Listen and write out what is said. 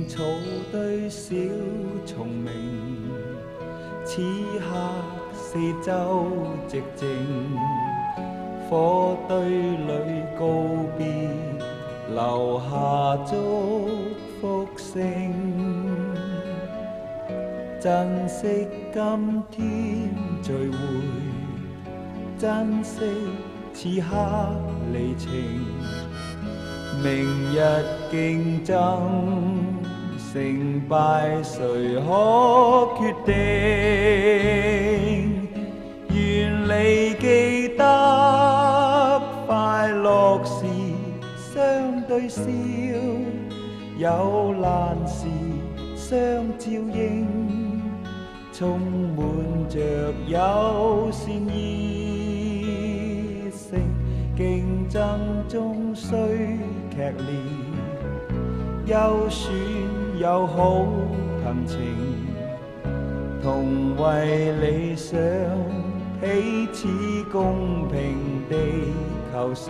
草堆小蟲鳴，此刻四周寂靜，火堆裏告別，留下祝福聲。珍惜今天聚會，珍惜此刻離情，明日競爭成敗誰可決定？願你記得快樂時相對笑，有難時相照應，充滿着友善熱誠。競爭中雖劇烈，優選友好憑情，同為理想彼此公平地求勝。